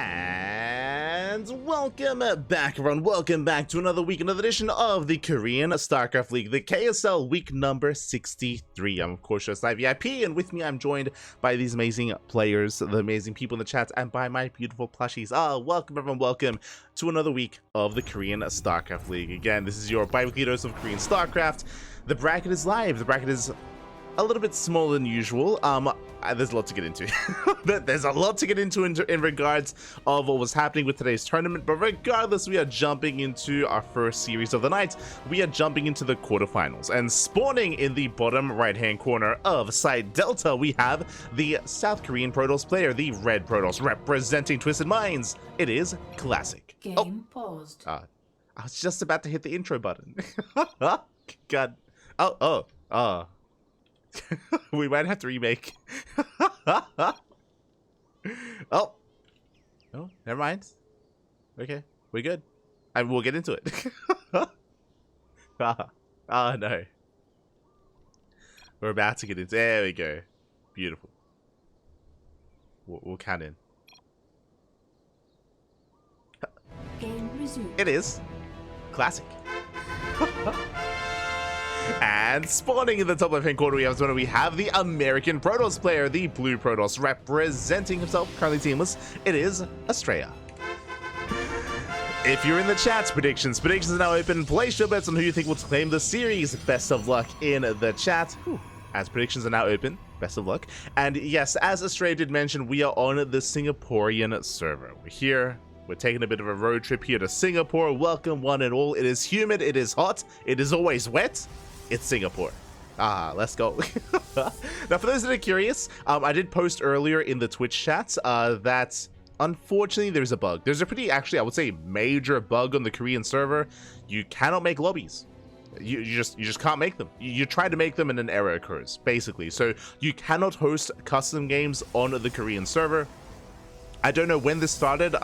And welcome back, everyone. Welcome back to another week, another edition of the Korean StarCraft League, the KSL week number 63. I'm, of course, just VIP, and with me, I'm joined by these amazing players, the amazing people in the chat, and by my beautiful plushies. Welcome, everyone. Welcome to another week of the Korean StarCraft League. Again, this is your bi-weekly dose of Korean StarCraft. The bracket is live. The bracket is a little bit smaller than usual. There's a lot to get into. There's a lot to get into in regards of what was happening with today's tournament, but regardless, we are jumping into our first series of the night. We are jumping into the quarterfinals, and spawning in the bottom right-hand corner of side Delta, we have the South Korean Protoss player, the Red Protoss, representing Twisted Minds. It is Classic. Game paused. I was just about to hit the intro button. God. We might have to remake. Oh, never mind. Okay, we're good. We'll get into it. No. We're about to get into. There we go. Beautiful. We'll count in. Game resumed. It is Classic. And spawning in the top left-hand corner, we have the American Protoss player, the Blue Protoss, representing himself, currently teamless. It is Astrea. If you're in the chat, predictions are now open. Place your bets on who you think will claim the series. Best of luck in the chat. As predictions are now open, best of luck. And yes, as Astrea did mention, we are on the Singaporean server. We're here. We're taking a bit of a road trip here to Singapore. Welcome, one and all. It is humid. It is hot. It is always wet. It's Singapore. Let's go. Now, for those that are curious, I did post earlier in the Twitch chat that unfortunately there's a bug. There's a pretty, actually, I would say, major bug on the Korean server. You cannot make lobbies. You just can't make them. You try to make them and an error occurs, basically. So you cannot host custom games on the Korean server. I don't know when this started.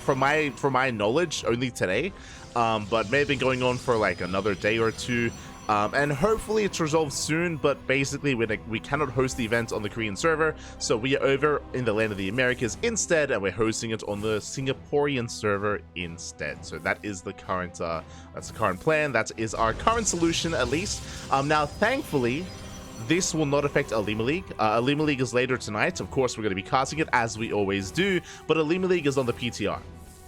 From my knowledge, only today, but may have been going on for like another day or two. And hopefully it's resolved soon, but basically we cannot host the event on the Korean server, so we are over in the land of the Americas instead, and we're hosting it on the Singaporean server instead. So that is the current that's the current plan. That is our current solution, at least. Now, thankfully, this will not affect Alima League. Alima League is later tonight. Of course, we're going to be casting it as we always do, but Alima League is on the PTR.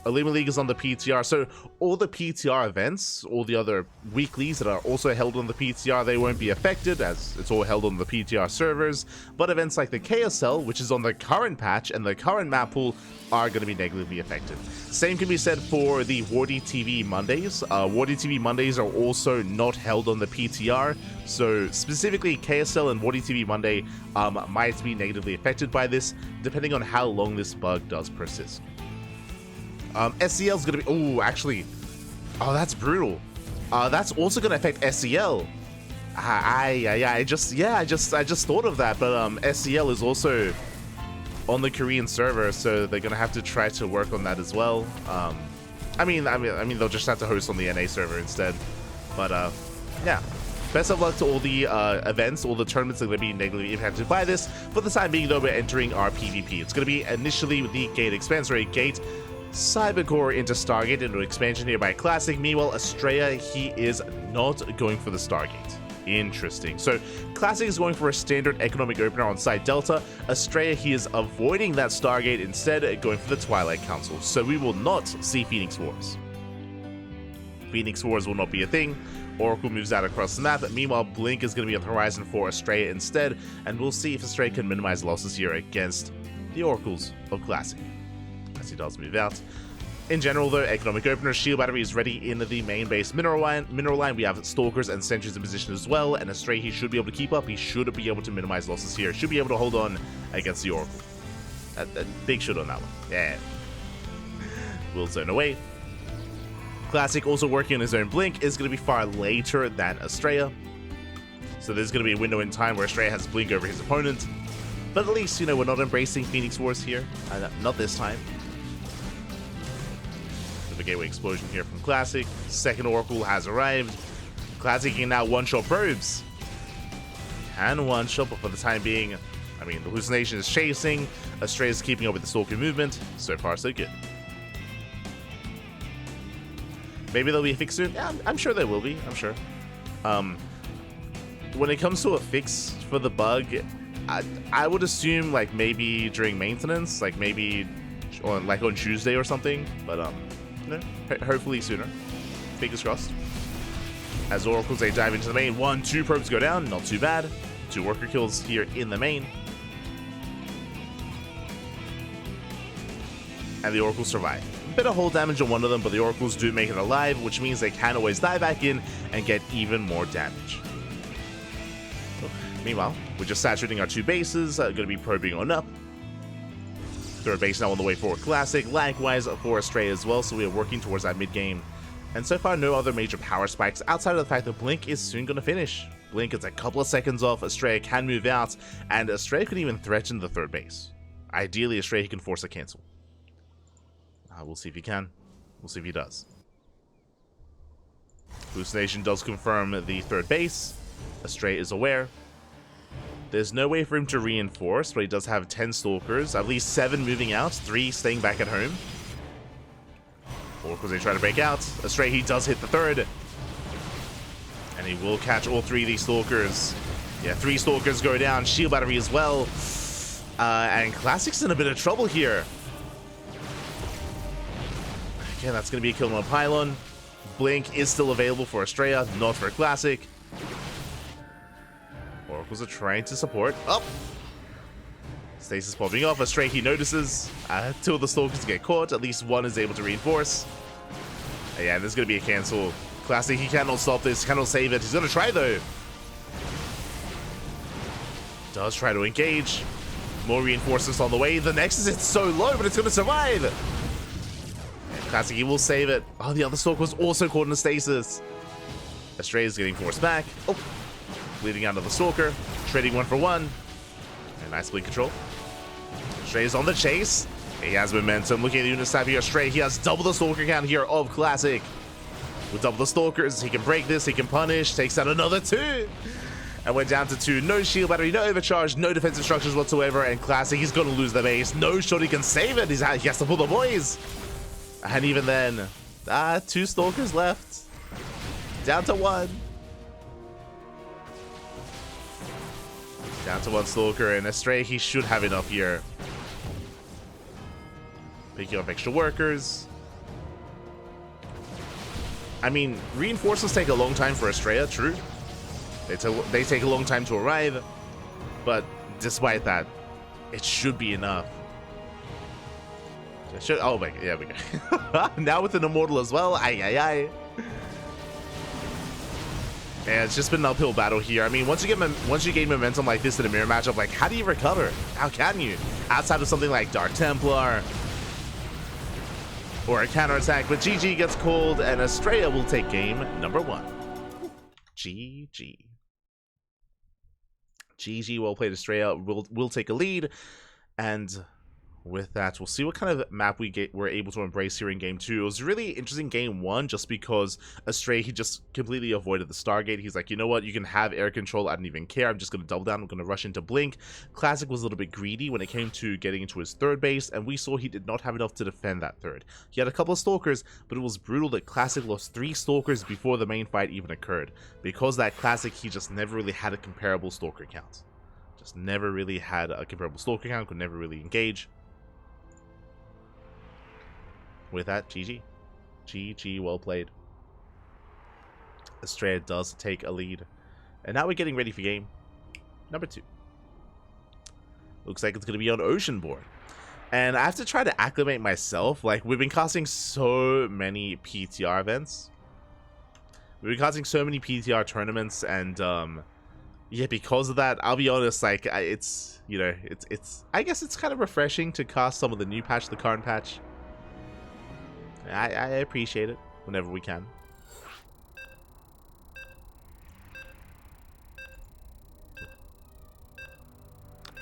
Alima League is on the PTR, so all the PTR events, all the other weeklies that are also held on the PTR, they won't be affected as it's all held on the PTR servers, but events like the KSL, which is on the current patch and the current map pool, are going to be negatively affected. Same can be said for the Wardy TV Mondays. Wardy TV Mondays are also not held on the PTR, so specifically KSL and Wardy TV Monday might be negatively affected by this, depending on how long this bug does persist. SCL is going to be... that's brutal. That's also going to affect SCL. I just thought of that, but SCL is also on the Korean server, so they're going to have to try to work on that as well. I mean, they'll just have to host on the NA server instead. But yeah. Best of luck to all the events, all the tournaments that are going to be negatively impacted by this. For the time being, though, we're entering our PvP. It's going to be initially with the Gate expansion, Gate Cybercore into Stargate into expansion here by Classic. Meanwhile, Astrea, he is not going for the Stargate. Interesting. So Classic is going for a standard economic opener on side Delta. Astrea, he is avoiding that Stargate, instead going for the Twilight Council. So we will not see Phoenix Wars. Phoenix Wars will not be a thing. Oracle moves out across the map. Meanwhile, Blink is going to be on the horizon for Astrea instead, and we'll see if Astrea can minimize losses here against the Oracles of Classic, as he does move out. In general, though, economic opener, shield battery is ready in the main base mineral line. We have stalkers and sentries in position as well, and Astrea, he should be able to keep up. He should be able to minimize losses here. Should be able to hold on against the Oracle. A big shoot on that one. Yeah. We'll zone away. Classic, also working on his own Blink, is going to be far later than Astrea. So there's going to be a window in time where Astrea has Blink over his opponent. But at least, we're not embracing Phoenix Wars here. Not this time. The gateway explosion here from Classic. Second Oracle has arrived. Classic can now one-shot probes. And one-shot, but for the time being, I mean, the hallucination is chasing. Astrea is keeping up with the stalker movement. So far, so good. Maybe there'll be a fix soon. Yeah, I'm sure there will be. I'm sure. When it comes to a fix for the bug, I would assume like maybe during maintenance, like maybe on Tuesday or something. But you know, hopefully sooner. Fingers crossed. As Oracles, they dive into the main. 1, 2 probes go down. Not too bad. 2 worker kills here in the main. And the Oracles survive. Bit of hull damage on one of them, but the Oracles do make it alive, which means they can always dive back in and get even more damage. Meanwhile, we're just saturating our 2 bases, going to be probing on up. 3rd base now on the way for Classic, likewise for Astrea as well, so we are working towards that mid-game. And so far, no other major power spikes outside of the fact that Blink is soon going to finish. Blink is a couple of seconds off, Astrea can move out, and Astrea could even threaten the 3rd base. Ideally, Astrea can force a cancel. We'll see if he can. We'll see if he does. Hallucination does confirm the 3rd base. Astrea is aware. There's no way for him to reinforce, but he does have 10 stalkers. At least 7 moving out, 3 staying back at home. Or because they try to break out. Astrea, he does hit the 3rd. And he will catch all 3 of these stalkers. Yeah, 3 stalkers go down. Shield battery as well. And Classic's in a bit of trouble here. Okay, that's going to be a kill on a pylon. Blink is still available for Astrea, not for Classic. Oracles are trying to support. Up! Stasis popping off. Astrea, he notices. 2 of the stalkers get caught. At least 1 is able to reinforce. Yeah, there's going to be a cancel. Classic, he cannot stop this. Cannot save it. He's going to try, though. Does try to engage. More reinforcements on the way. The Nexus, it's so low, but it's going to survive. Classic, he will save it. Oh, the other stalker was also caught in a stasis. Astrea is getting forced back. Oh, bleeding out of the stalker. Trading 1 for 1. And nice blink control. Astrea is on the chase. He has momentum. Looking at the unit stab here. Astrea, he has double the stalker count here of Classic. With double the stalkers, he can break this. He can punish. Takes out another 2. And we're down to 2. No shield battery, no overcharge, no defensive structures whatsoever. And Classic, he's going to lose the base. No shot he can save it. He has to pull the boys. And even then, 2 stalkers left. Down to 1. Down to 1 stalker, and Astrea, he should have enough here. Picking up extra workers. I mean, reinforcements take a long time for Astrea, true. They take a long time to arrive. But despite that, it should be enough. Oh my god, yeah, we go. Now with an immortal as well. Aye. And it's just been an uphill battle here. I mean, once you gain momentum like this in a mirror matchup, like how do you recover? How can you? Outside of something like Dark Templar or a counterattack, but GG gets called, and Astrea will take game number 1. GG. GG, well played, Astrea. We'll take a lead, and with that, we'll see what kind of map we're able to embrace here in game 2. It was really interesting game 1 just because Astrea, he just completely avoided the Stargate. He's like, you know what, you can have air control, I don't even care, I'm just going to double down, I'm going to rush into Blink. Classic was a little bit greedy when it came to getting into his 3rd base, and we saw he did not have enough to defend that 3rd. He had a couple of stalkers, but it was brutal that Classic lost 3 stalkers before the main fight even occurred. Because that Classic, he just never really had a comparable stalker count. Just never really had a comparable stalker count, could never really engage. With that, GG. GG, well played. Astrea does take a lead. And now we're getting ready for game number 2. Looks like it's going to be on Ocean Board. And I have to try to acclimate myself. Like, we've been casting so many PTR events. We've been casting so many PTR tournaments, and yeah, because of that, I'll be honest, like, it's, you know, it's I guess it's kind of refreshing to cast some of the new patch, the current patch. I appreciate it whenever we can.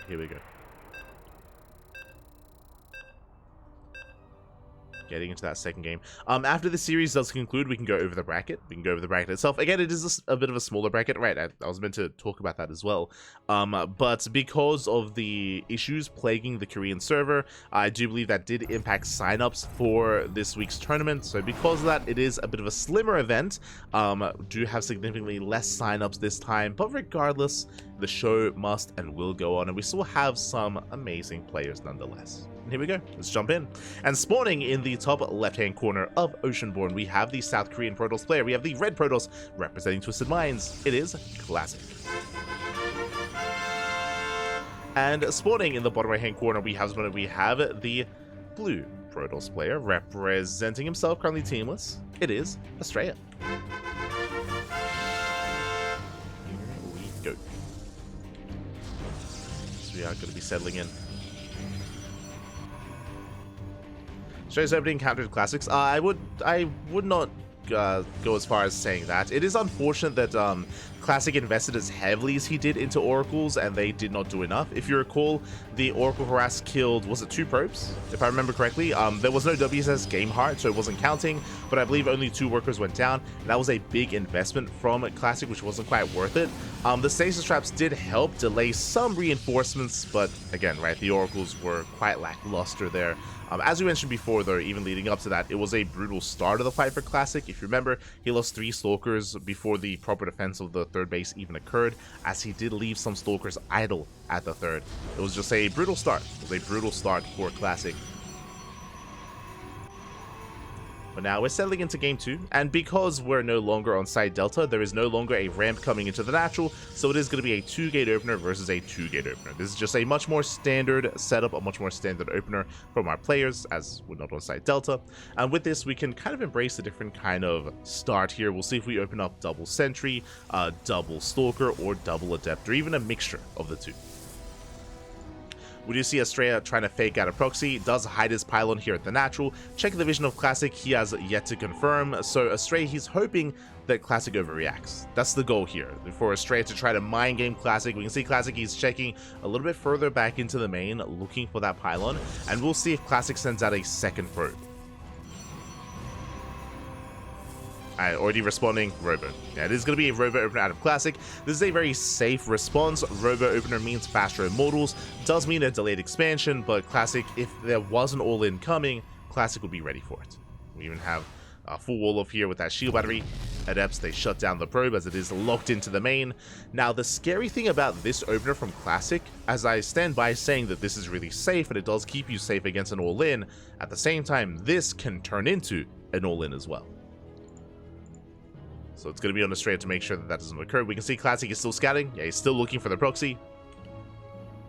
Here we go. getting into that second game. After the series does conclude, we can go over the bracket. We can go over the bracket itself. Again, it is a bit of a smaller bracket, right? I was meant to talk about that as well. But because of the issues plaguing the Korean server, I do believe that did impact signups for this week's tournament. So because of that, it is a bit of a slimmer event. Do have significantly less signups this time, but regardless, the show must and will go on, and we still have some amazing players nonetheless. And here we go, let's jump in. And spawning in the top left-hand corner of Oceanborn, we have the South Korean Protoss player. We have the red Protoss representing Twisted Minds. It is Classic. And spawning in the bottom right-hand corner, we have the blue Protoss player representing himself, currently teamless. It is Astrea. Here we go. So we are going to be settling in. Astrea's opening countered classics. I would not go as far as saying that. It is unfortunate that Classic invested as heavily as he did into Oracles, and they did not do enough. If you recall, the Oracle Harass killed, was it 2 probes? If I remember correctly. There was no WSS game heart, so it wasn't counting, but I believe only 2 workers went down, and that was a big investment from Classic, which wasn't quite worth it. The stasis traps did help delay some reinforcements, but again, right, the Oracles were quite lackluster there. As we mentioned before, though, even leading up to that, it was a brutal start of the fight for Classic. If you remember, he lost 3 Stalkers before the proper defense of the third base even occurred, as he did leave some Stalkers idle at the third. It was just a brutal start. It was a brutal start for Classic. But now we're settling into game 2, and because we're no longer on side Delta, there is no longer a ramp coming into the natural, so it is going to be a 2-gate opener versus a 2-gate opener. This is just a much more standard setup, a much more standard opener from our players, as we're not on side Delta. And with this, we can kind of embrace a different kind of start here. We'll see if we open up double Sentry, double Stalker, or double Adept, or even a mixture of the two. We do see Astrea trying to fake out a proxy, does hide his pylon here at the natural. Check the vision of Classic, he has yet to confirm, so Astrea, he's hoping that Classic overreacts. That's the goal here, for Astrea to try to mind game Classic. We can see Classic, he's checking a little bit further back into the main, looking for that pylon, and we'll see if Classic sends out a second probe. Already responding, Robo. Yeah, it is going to be a Robo opener out of Classic. This is a very safe response. Robo opener means faster immortals, does mean a delayed expansion, but Classic, if there was an all-in coming, Classic would be ready for it. We even have a full wall off here with that shield battery. Adepts, they shut down the probe as it is locked into the main. Now, the scary thing about this opener from Classic, as I stand by saying that this is really safe and it does keep you safe against an all-in, at the same time, this can turn into an all-in as well. So it's going to be on Astrea to make sure that that doesn't occur. We can see Classic is still scouting. Yeah, he's still looking for the proxy.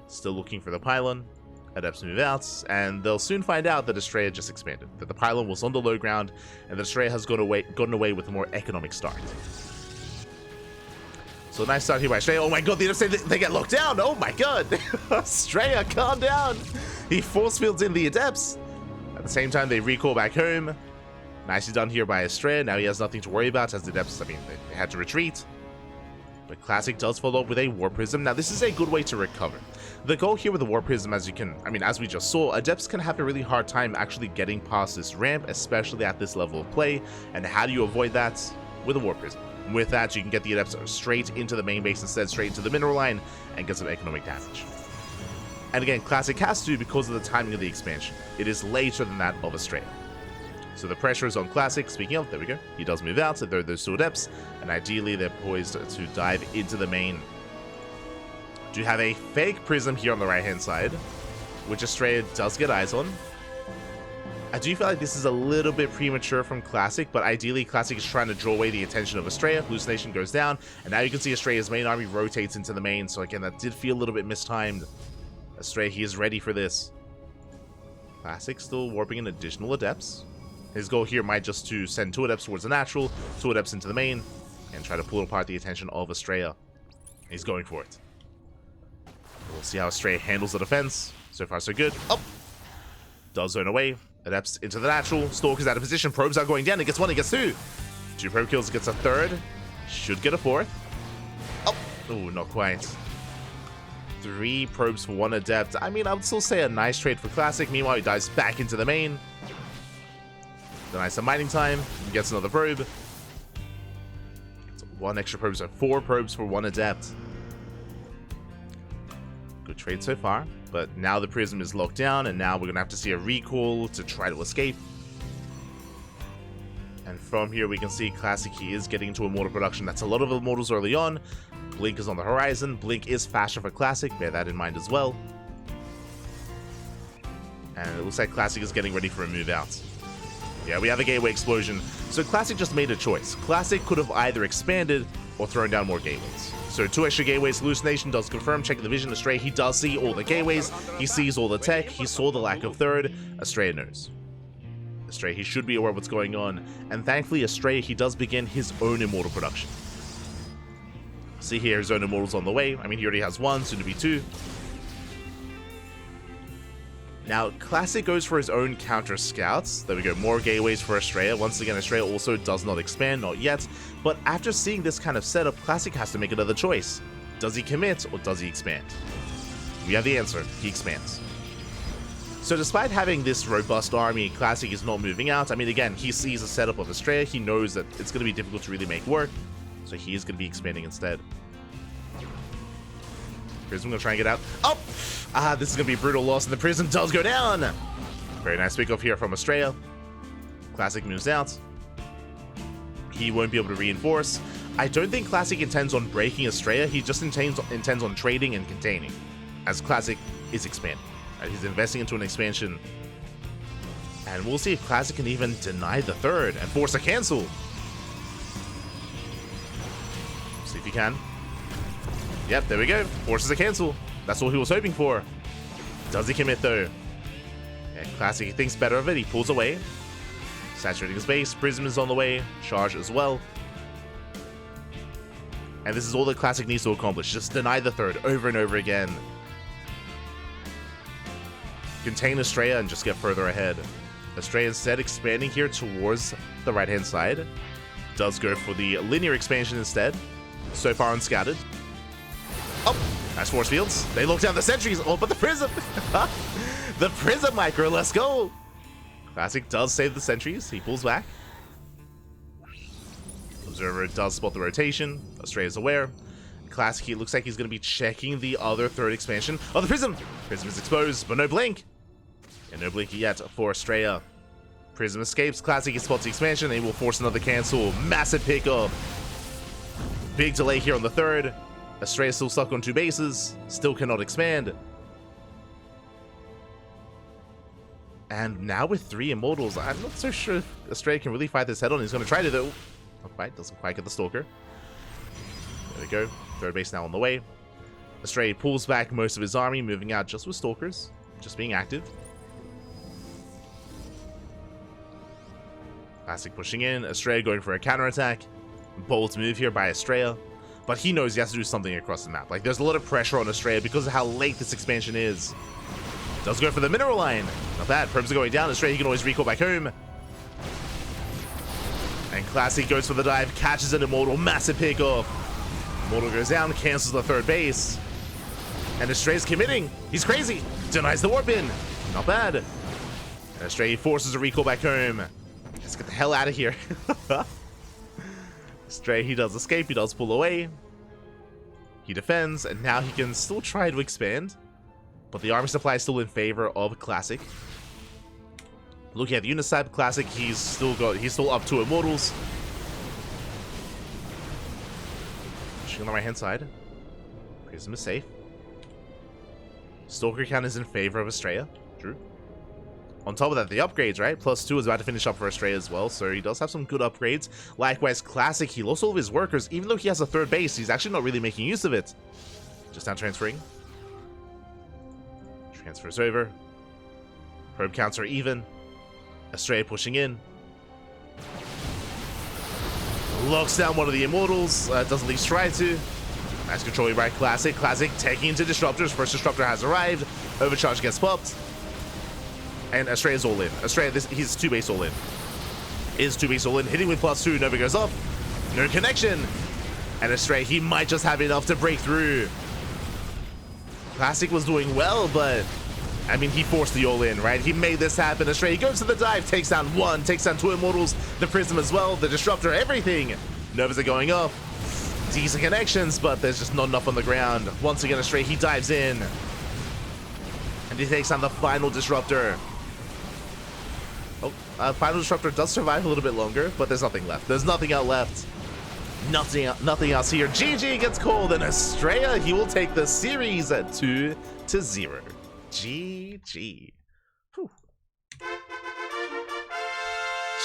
Still looking for the pylon. Adepts move out, and they'll soon find out that Astrea just expanded. That the pylon was on the low ground, and that Astrea has gotten away with a more economic start. So nice start here by Astrea. Oh my god, the Adepts, they get locked down! Oh my god! Astrea, calm down! He force fields in the Adepts. At the same time, they recall back home. Nicely done here by Astrea. Now he has nothing to worry about as the Adepts, I mean, they had to retreat. But Classic does follow up with a War Prism. Now, this is a good way to recover. The goal here with the War Prism, as we just saw, Adepts can have a really hard time actually getting past this ramp, especially at this level of play. And how do you avoid that? With a War Prism. With that, you can get the Adepts straight into the main base instead, straight into the mineral line, and get some economic damage. And again, Classic has to because of the timing of the expansion. It is later than that of Astrea. So the pressure is on Classic. Speaking of, there we go. He does move out, so there are those 2 Adepts, and ideally they're poised to dive into the main. Do have a fake Prism here on the right-hand side, which Astrea does get eyes on. I do feel like this is a little bit premature from Classic, but ideally Classic is trying to draw away the attention of Astrea. Hallucination goes down, and now you can see Astrea's main army rotates into the main, so again, that did feel a little bit mistimed. Astrea, he is ready for this. Classic still warping in additional Adepts. His goal here might just to send 2 Adepts towards the natural, 2 Adepts into the main, and try to pull apart the attention of Astrea. He's going for it. We'll see how Astrea handles the defense. So far, so good. Oh! Does zone away. Adepts into the natural. Stalker's out of position. Probes are going down. He gets 1, he gets 2. 2 probe kills, gets a 3rd. Should get a 4th. Oh! Oh, not quite. 3 probes for 1 Adept. I mean, I would still say a nice trade for Classic. Meanwhile, he dives back into the main. Denies some mining time. Gets another probe. It's 1 extra probe, so 4 probes for 1 adept. Good trade so far, but now the prism is locked down, and now we're going to have to see a recall to try to escape. And from here we can see ClanKy is getting into immortal production. That's a lot of immortals early on. Blink is on the horizon. Blink is faster for Classic, bear that in mind as well. And it looks like Classic is getting ready for a move out. Yeah, we have a gateway explosion. So Classic just made a choice. Classic could have either expanded or thrown down more gateways. So 2 extra gateways. Hallucination does confirm. Checking the vision. Astrea, he does see all the gateways. He sees all the tech. He saw the lack of third. Astrea knows. Astrea, he should be aware of what's going on. And thankfully, Astrea, he does begin his own immortal production. See here, his own immortals on the way. I mean, he already has 1, soon to be 2. Now, Classic goes for his own counter scouts. There we go, more gateways for Astrea. Once again, Astrea also does not expand, not yet. But after seeing this kind of setup, Classic has to make another choice. Does he commit or does he expand? We have the answer. He expands. So despite having this robust army, Classic is not moving out. I mean, again, he sees a setup of Astrea. He knows that it's going to be difficult to really make work. So he is going to be expanding instead. Prism going to try and get out. Oh! This is going to be a brutal loss, and the Prism does go down! Very nice pick off here from Astrea. Classic moves out. He won't be able to reinforce. I don't think Classic intends on breaking Astrea. He just intends on trading and containing, as Classic is expanding. He's investing into an expansion. And we'll see if Classic can even deny the third and force a cancel. See if he can. Yep, there we go. Forces a cancel. That's all he was hoping for. Does he commit though? Yeah, Classic, he thinks better of it. He pulls away. Saturating his base. Prism is on the way. Charge as well. And this is all that Classic needs to accomplish. Just deny the third over and over again. Contain Astrea and just get further ahead. Astrea instead expanding here towards the right-hand side. Does go for the linear expansion instead. So far unscattered. Oh, nice force fields. They lock down the sentries. Oh, but the Prism. The Prism micro, let's go. Classic does save the sentries. He pulls back. Observer does spot the rotation. Astrea is aware. Classic, he looks like he's going to be checking the other third expansion. Oh, the Prism. Prism is exposed, but no blink. And no blink yet for Astrea. Prism escapes. Classic, he spots the expansion. They will force another cancel. Massive pickup. Big delay here on the third. Astrea is still stuck on 2 bases. Still cannot expand. And now with 3 immortals, I'm not so sure if Astrea can really fight this head on. He's going to try to though. Not quite. Doesn't quite get the Stalker. There we go. Third base now on the way. Astrea pulls back most of his army, moving out just with Stalkers. Just being active. Classic pushing in. Astrea going for a counterattack. Bold move here by Astrea. But he knows he has to do something across the map. Like, there's a lot of pressure on Astrea because of how late this expansion is. Does go for the mineral line. Not bad. Probes are going down. Astrea, he can always recall back home. And Classic goes for the dive. Catches an Immortal. Massive pick off. Immortal goes down. Cancels the third base. And Astrea's committing. He's crazy. Denies the warp in. Not bad. And Astrea forces a recall back home. Let's get the hell out of here. Astrea, he does escape, he does pull away. He defends, and now he can still try to expand. But the army supply is still in favor of Classic. Looking at the unit side, Classic, he's still up 2 immortals. Pushing on the right hand side. Prism is safe. Stalker count is in favor of Astrea. True. On top of that, the upgrades, right? +2 is about to finish up for Astrea as well, so he does have some good upgrades. Likewise, Classic, he lost all of his workers. Even though he has a third base, he's actually not really making use of it. Just now transferring. Transfers over. Probe counts are even. Astrea pushing in. Locks down one of the Immortals. Doesn't at least try to. Nice control by Classic. Classic taking into Disruptors. First Disruptor has arrived. Overcharge gets popped. And Astrea's all in. Astrea, he's 2 base all in. Is 2 base all in. Hitting with +2. Nova goes up. No connection. And Astrea, he might just have enough to break through. Classic was doing well, but I mean, he forced the all-in, right? He made this happen. Astrea goes to the dive, takes down one, takes down 2 Immortals, the Prism as well, the Disruptor, everything. Nervous are going up. Decent connections, but there's just not enough on the ground. Once again, Astrea, he dives in. And he takes down the final Disruptor. Oh, final Disruptor does survive a little bit longer, but there's nothing left. There's nothing out left. Nothing else here. GG gets called, and Astrea, he will take the series at 2-0. GG. Whew.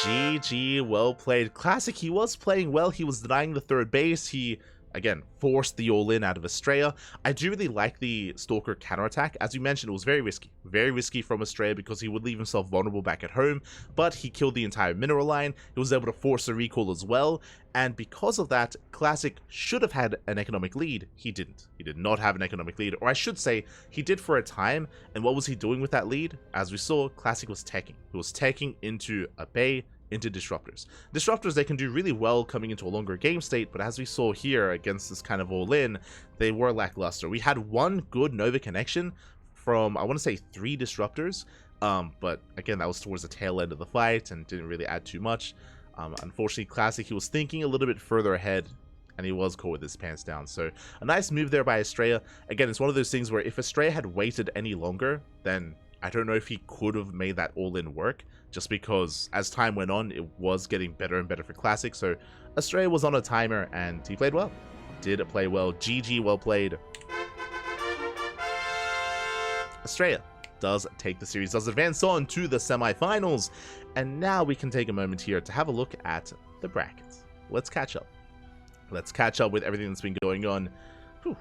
GG, well played. Classic, he was playing well. He was denying the third base. He, again, forced the all-in out of Astrea. I do really like the Stalker counterattack. As you mentioned, it was very risky. Very risky from Astrea because he would leave himself vulnerable back at home, but he killed the entire mineral line. He was able to force a recall as well, and because of that, Classic should have had an economic lead. He didn't. He did not have an economic lead, or I should say, he did for a time, and what was he doing with that lead? As we saw, Classic was teching. He was teching into a bay, into Disruptors. Disruptors, they can do really well coming into a longer game state, but as we saw here against this kind of all-in, they were lackluster. We had one good Nova connection from, I want to say, 3 Disruptors, but again, that was towards the tail end of the fight and didn't really add too much. Unfortunately, Classic, he was thinking a little bit further ahead, and he was caught with his pants down. So a nice move there by Astrea. Again, it's one of those things where if Astrea had waited any longer, then I don't know if he could have made that all-in work, just because as time went on, it was getting better and better for Classic. So Astrea was on a timer, and he played well. Did play well. GG, well played. Astrea does take the series, does advance on to the semifinals, and now we can take a moment here to have a look at the brackets. Let's catch up. Let's catch up with everything that's been going on. Whew.